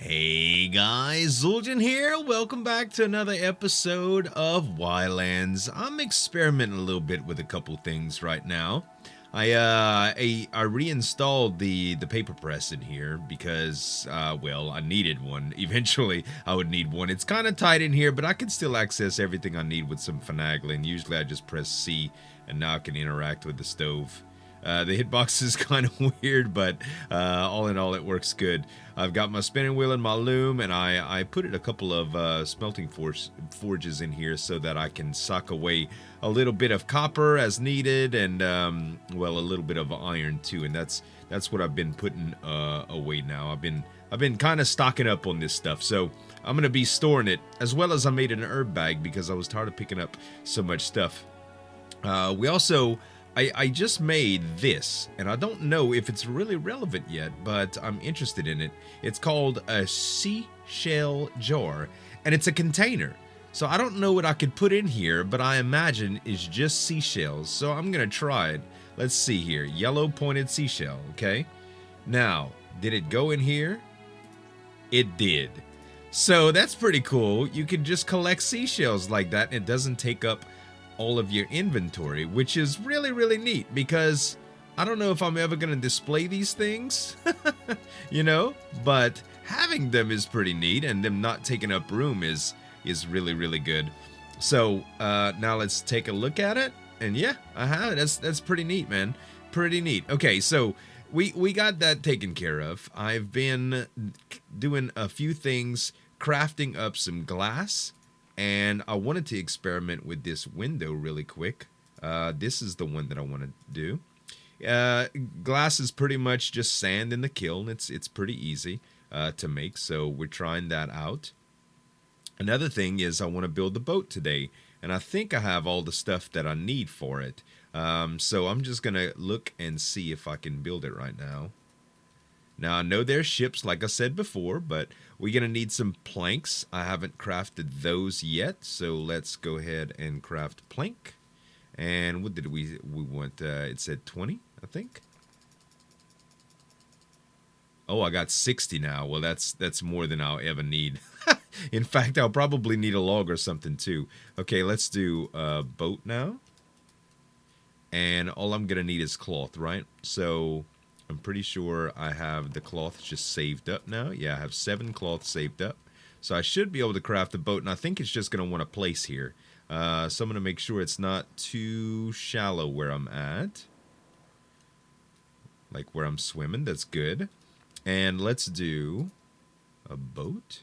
Hey guys, Zul'jin here. Welcome back to another episode of Ylands. I'm experimenting a little bit with a couple things right now. I reinstalled the paper press in here because well, I needed one. Eventually, I would need one. It's kind of tight in here, but I can still access everything I need with some finagling. Usually, I just press C, and now I can interact with the stove. The hitbox is kind of weird, but all in all, it works good. I've got my spinning wheel and my loom, and I put a couple of smelting forges in here so that I can sock away a little bit of copper as needed, and well, a little bit of iron too. And that's what I've been putting away now. I've been kind of stocking up on this stuff, so I'm gonna be storing it, as well as I made an herb bag because I was tired of picking up so much stuff. We also. I just made this, and I don't know if it's really relevant yet, but I'm interested in it. It's called a Seashell Jar, and it's a container. So I don't know what I could put in here, but I imagine it's just seashells. So I'm going to try it. Let's see here. Yellow pointed seashell, okay? Now, did it go in here? It did. So that's pretty cool. You can just collect seashells like that, and it doesn't take up all of your inventory, which is really neat, because I don't know if I'm ever going to display these things, you know, but having them is pretty neat, and them not taking up room is really good. So now let's take a look at it, and yeah, I have it. That's pretty neat, man. Pretty neat. Okay, so we got that taken care of. I've been doing a few things, crafting up some glass. And I wanted to experiment with this window really quick. This is the one that I want to do. Glass is pretty much just sand in the kiln. It's pretty easy to make, so we're trying that out. Another thing is I want to build the boat today, and I think I have all the stuff that I need for it. So I'm just going to look and see if I can build it right now. Now, I know there's ships, like I said before, but we're going to need some planks. I haven't crafted those yet, so let's go ahead and craft plank. And what did we want? It said 20, I think. Oh, I got 60 now. Well, that's more than I'll ever need. In fact, I'll probably need a log or something, too. Okay, let's do a boat now. And all I'm going to need is cloth, right? So I'm pretty sure I have the cloth just saved up now. Yeah, I have 7 cloth saved up. So I should be able to craft the boat, and I think it's just going to want a place here. So I'm going to make sure it's not too shallow where I'm at. Like where I'm swimming, that's good. And let's do a boat.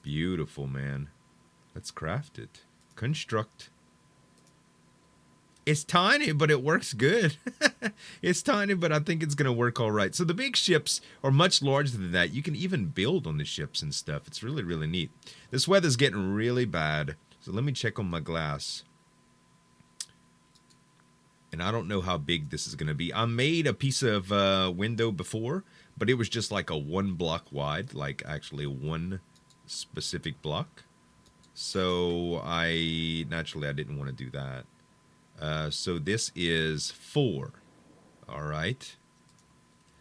Beautiful, man. Let's craft it. Construct. It's tiny, but it works good. It's tiny, but I think it's going to work all right. So the big ships are much larger than that. You can even build on the ships and stuff. It's really neat. This weather's getting really bad. So let me check on my glass. And I don't know how big this is going to be. I made a piece of window before, but it was just like a 1 block wide, like actually one specific block. So naturally I didn't want to do that. So this is 4. All right.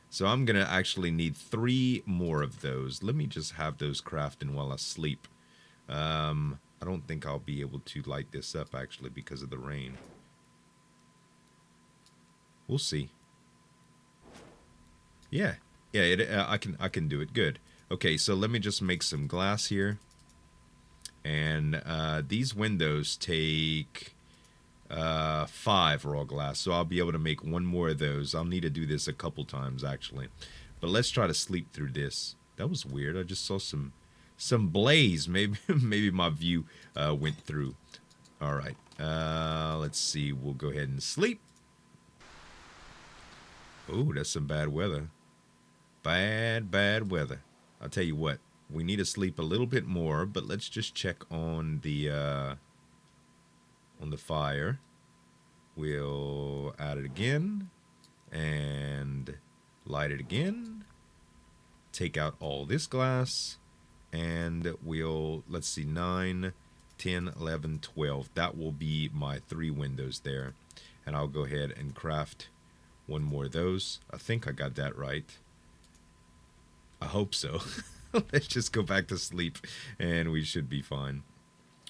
So I'm going to actually need 3 more of those. Let me just have those crafting while I sleep. I don't think I'll be able to light this up, actually, because of the rain. We'll see. Yeah. Yeah, I can do it. Good. Okay, so let me just make some glass here. And these windows take 5 raw glass, so I'll be able to make 1 more of those. I'll need to do this a couple times, actually, but let's try to sleep through this. That was weird. I just saw some blaze. Maybe my view went through. All right, let's see. We'll go ahead and sleep. Oh, that's some bad weather. Bad weather. I'll tell you what, we need to sleep a little bit more, but let's just check on the fire. We'll add it again and light it again. Take out all this glass, and let's see, 9, 10, 11, 12. That will be my 3 windows there. And I'll go ahead and craft 1 more of those. I think I got that right. I hope so. Let's just go back to sleep and we should be fine.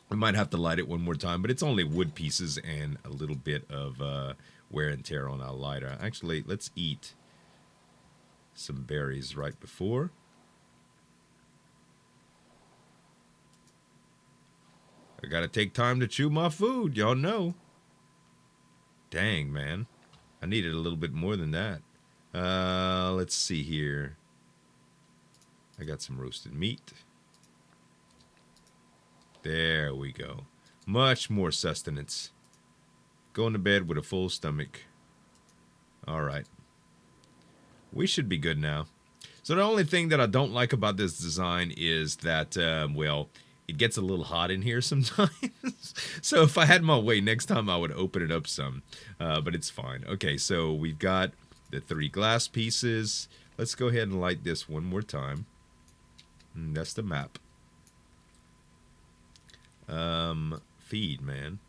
We might have to light it one more time, but it's only wood pieces and a little bit of wear and tear on our lighter. Actually, let's eat some berries right before. I gotta take time to chew my food, y'all know. Dang, man. I needed a little bit more than that. Let's see here. I got some roasted meat. There we go. Much more sustenance. Going to bed with a full stomach. Alright. We should be good now. So the only thing that I don't like about this design is that, well, it gets a little hot in here sometimes. So if I had my way, next time I would open it up some. But it's fine. Okay, so we've got the 3 glass pieces. Let's go ahead and light this one more time. That's the map. Feed, man.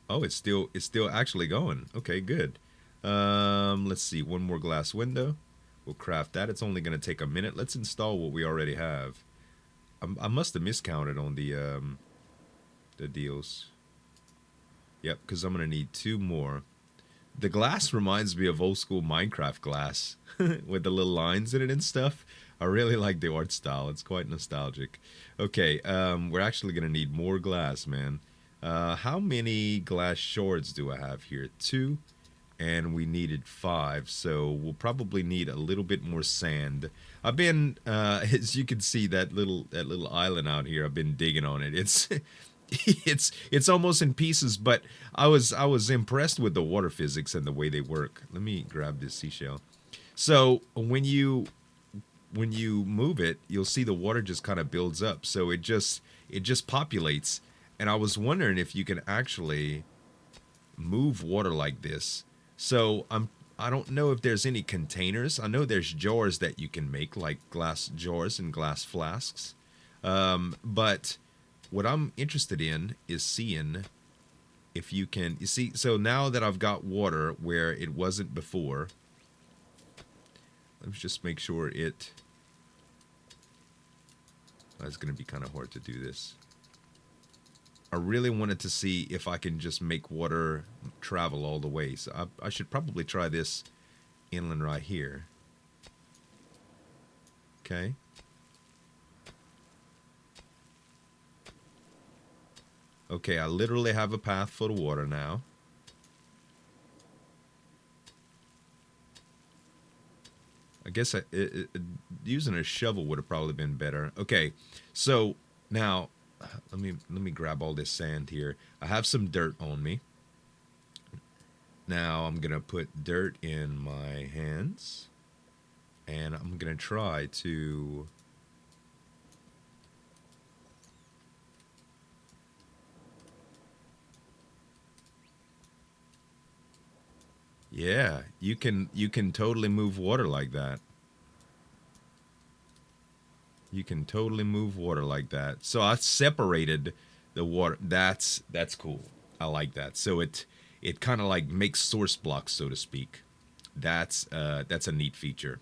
Oh, it's still actually going. Okay, good. Let's see, one more glass window. We'll craft that. It's only going to take a minute. Let's install what we already have. I must have miscounted on the deals. Yep, because I'm going to need 2 more. The glass reminds me of old school Minecraft glass with the little lines in it and stuff. I really like the art style. It's quite nostalgic. Okay, we're actually going to need more glass, man. How many glass shards do I have here? 2, and we needed 5, so we'll probably need a little bit more sand. I've been, as you can see, that little island out here, I've been digging on it. It's it's almost in pieces, but I was impressed with the water physics and the way they work. Let me grab this seashell. So when you move it, you'll see the water just kind of builds up. So it just populates. And I was wondering if you can actually move water like this. So I don't know if there's any containers. I know there's jars that you can make, like glass jars and glass flasks. But what I'm interested in is seeing if you can, you see, so now that I've got water where it wasn't before, let's just make sure it's going to be kind of hard to do this. I really wanted to see if I can just make water travel all the way. So I should probably try this inland right here. Okay. Okay, I literally have a path for the water now. I guess using a shovel would have probably been better. Okay, so now let me grab all this sand here. I have some dirt on me. Now I'm gonna put dirt in my hands, and I'm gonna try to. Yeah, you can totally move water like that. You can totally move water like that. So I separated the water. That's cool. I like that. So it kind of like makes source blocks, so to speak. That's a neat feature.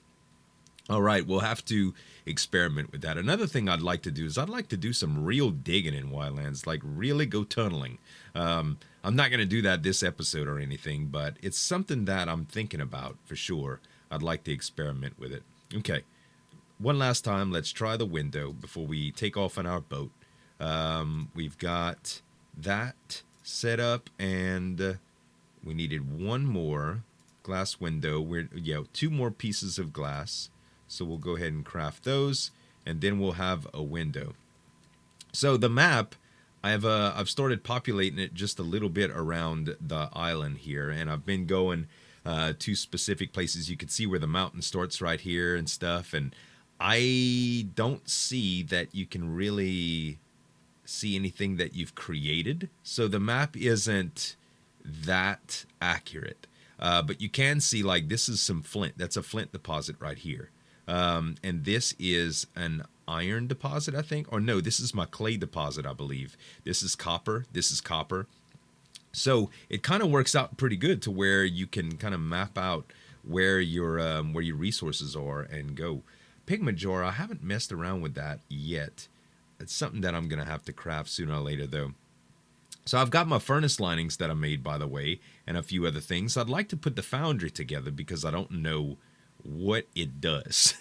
All right, we'll have to experiment with that. Another thing I'd like to do is I'd like to do some real digging in Ylands, like really go tunneling. I'm not going to do that this episode or anything, but it's something that I'm thinking about for sure. I'd like to experiment with it. Okay, one last time, let's try the window before we take off on our boat. We've got that set up, and we needed one more glass window. We're 2 more pieces of glass. So we'll go ahead and craft those, and then we'll have a window. So the map, I've started populating it just a little bit around the island here, and I've been going to specific places. You can see where the mountain starts right here and stuff, and I don't see that you can really see anything that you've created. So the map isn't that accurate, but you can see, like, this is some flint. That's a flint deposit right here. And this is an iron deposit, I think. Or no, this is my clay deposit, I believe. This is copper. This is copper. So it kind of works out pretty good to where you can kind of map out where your resources are and go. pigment jar, I haven't messed around with that yet. It's something that I'm going to have to craft sooner or later, though. So I've got my furnace linings that I made, by the way, and a few other things. I'd like to put the foundry together because I don't know what it does.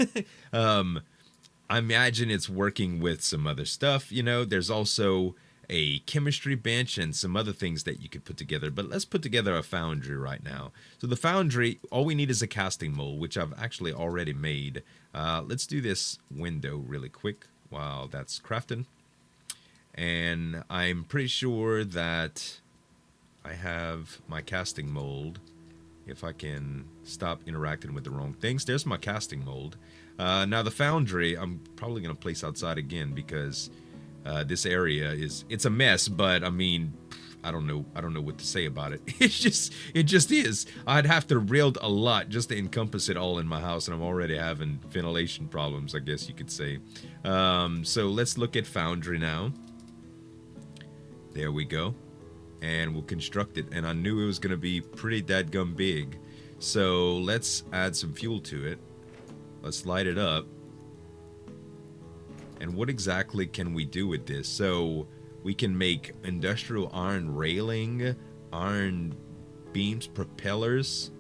I imagine it's working with some other stuff. You know, there's also a chemistry bench and some other things that you could put together. But let's put together a foundry right now. So the foundry, all we need is a casting mold, which I've actually already made. Let's do this window really quick while that's crafting. And I'm pretty sure that I have my casting mold. If I can stop interacting with the wrong things. There's my casting mold. Now the foundry, I'm probably going to place outside again because this area it's a mess, but I mean, I don't know what to say about it. It just is. I'd have to build a lot just to encompass it all in my house, and I'm already having ventilation problems, I guess you could say. So let's look at foundry now. There we go. And we'll construct it. And I knew it was going to be pretty dadgum big. So let's add some fuel to it. Let's light it up. And what exactly can we do with this? So we can make industrial iron railing, iron beams, propellers.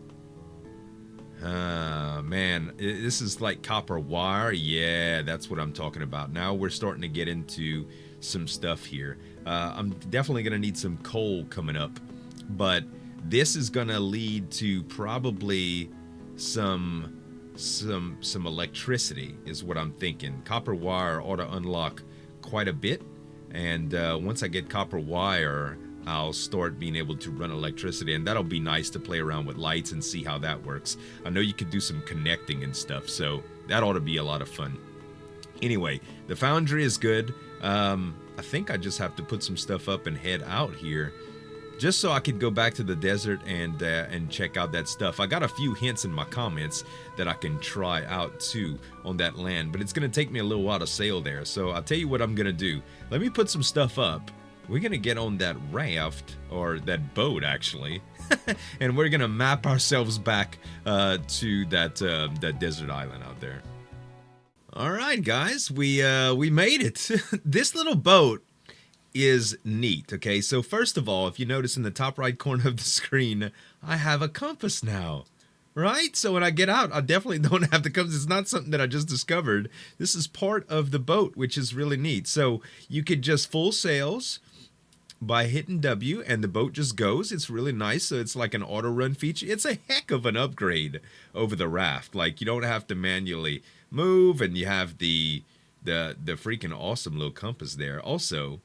Man, this is like copper wire. Yeah, that's what I'm talking about. Now we're starting to get into some stuff here. I'm definitely gonna need some coal coming up, but this is gonna lead to probably some electricity is what I'm thinking. Copper wire ought to unlock quite a bit, and once I get copper wire, I'll start being able to run electricity, and that'll be nice to play around with lights and see how that works. I know you could do some connecting and stuff, so that ought to be a lot of fun. Anyway, the foundry is good. I think I just have to put some stuff up and head out here, just so I could go back to the desert and check out that stuff. I got a few hints in my comments that I can try out too on that land, but it's gonna take me a little while to sail there. So I'll tell you what I'm gonna do. Let me put some stuff up. We're gonna get on that raft, or that boat actually, and we're gonna map ourselves back to that desert island out there. All right, guys, we made it. This little boat is neat. Okay, so first of all, if you notice in the top right corner of the screen, I have a compass now. Right? So when I get out, I definitely don't have the compass. It's not something that I just discovered. This is part of the boat, which is really neat. So you could just full sails by hitting W, and the boat just goes. It's really nice. So it's like an auto run feature. It's a heck of an upgrade over the raft. Like, you don't have to manually move, and you have the freaking awesome little compass there. Also,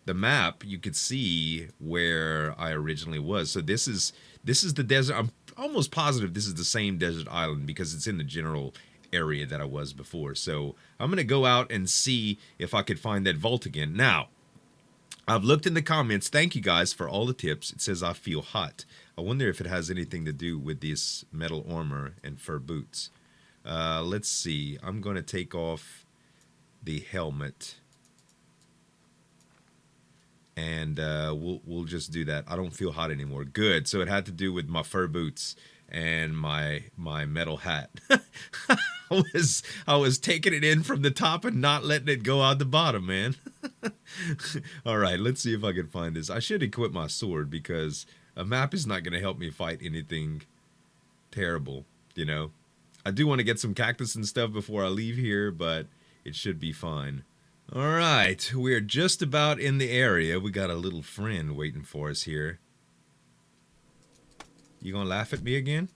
the map, you could see where I originally was. So this is the desert. I'm almost positive this is the same desert island because it's in the general area that I was before. So I'm gonna go out and see if I could find that vault again. Now, I've looked in the comments. Thank you guys for all the tips. It says I feel hot. I wonder if it has anything to do with this metal armor and fur boots. Let's see. I'm going to take off the helmet, and we'll just do that. I don't feel hot anymore. Good. So it had to do with my fur boots and my metal hat. I was taking it in from the top and not letting it go out the bottom, man. All right, let's see if I can find this. I should equip my sword because a map is not going to help me fight anything terrible, you know. I do want to get some cactus and stuff before I leave here, but it should be fine. All right, we're just about in the area. We got a little friend waiting for us here. You gonna laugh at me again?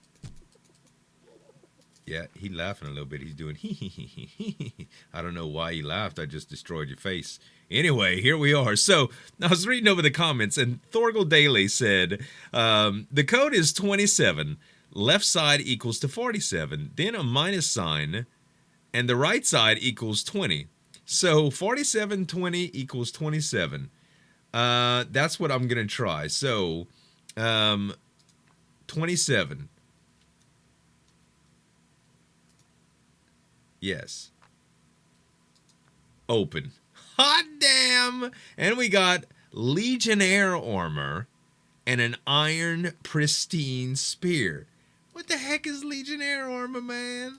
Yeah, he laughing a little bit. He's doing hee. I don't know why he laughed. I just destroyed your face. Anyway, here we are. So I was reading over the comments, and Thorgal Daly said, the code is 27. Left side equals to 47. Then a minus sign, and the right side equals 20. So 47, 20 equals 27. That's what I'm going to try. So 27. Yes. Open. Hot damn! And we got Legionaire Armor and an iron pristine spear. What the heck is Legionaire Armor, man?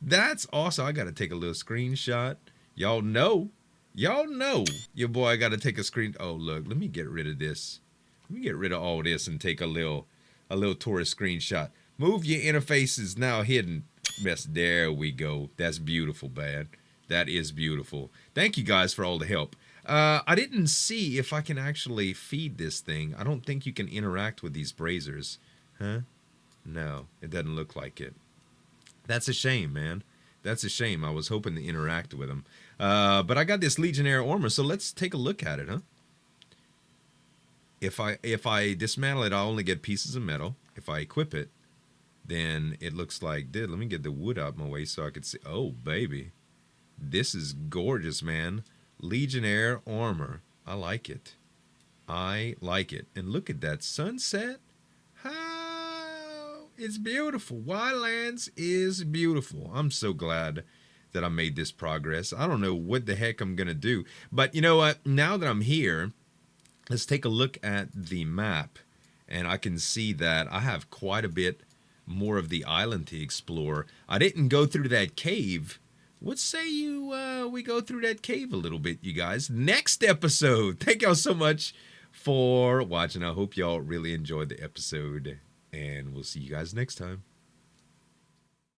That's awesome. I got to take a little screenshot. Y'all know. Y'all know your boy got to take a screen. Oh, look, let me get rid of this. Let me get rid of all this and take a little tourist screenshot. Move your interfaces now hidden. Yes, there we go. That's beautiful, man. That is beautiful. Thank you guys for all the help. I didn't see if I can actually feed this thing. I don't think you can interact with these braziers. Huh? No, it doesn't look like it. That's a shame, man. That's a shame. I was hoping to interact with him. But I got this Legionaire Armor, so let's take a look at it, huh? If I dismantle it, I only get pieces of metal. If I equip it, then it looks like this. Let me get the wood out my way so I can see. Oh, baby. This is gorgeous, man. Legionaire Armor. I like it. I like it. And look at that sunset. How it's beautiful. Ylands is beautiful. I'm so glad that I made this progress. I don't know what the heck I'm going to do. But you know what? Now that I'm here, let's take a look at the map. And I can see that I have quite a bit more of the island to explore. I didn't go through that cave. What say we go through that cave a little bit, you guys? Next episode. Thank y'all so much for watching. I hope y'all really enjoyed the episode. And we'll see you guys next time.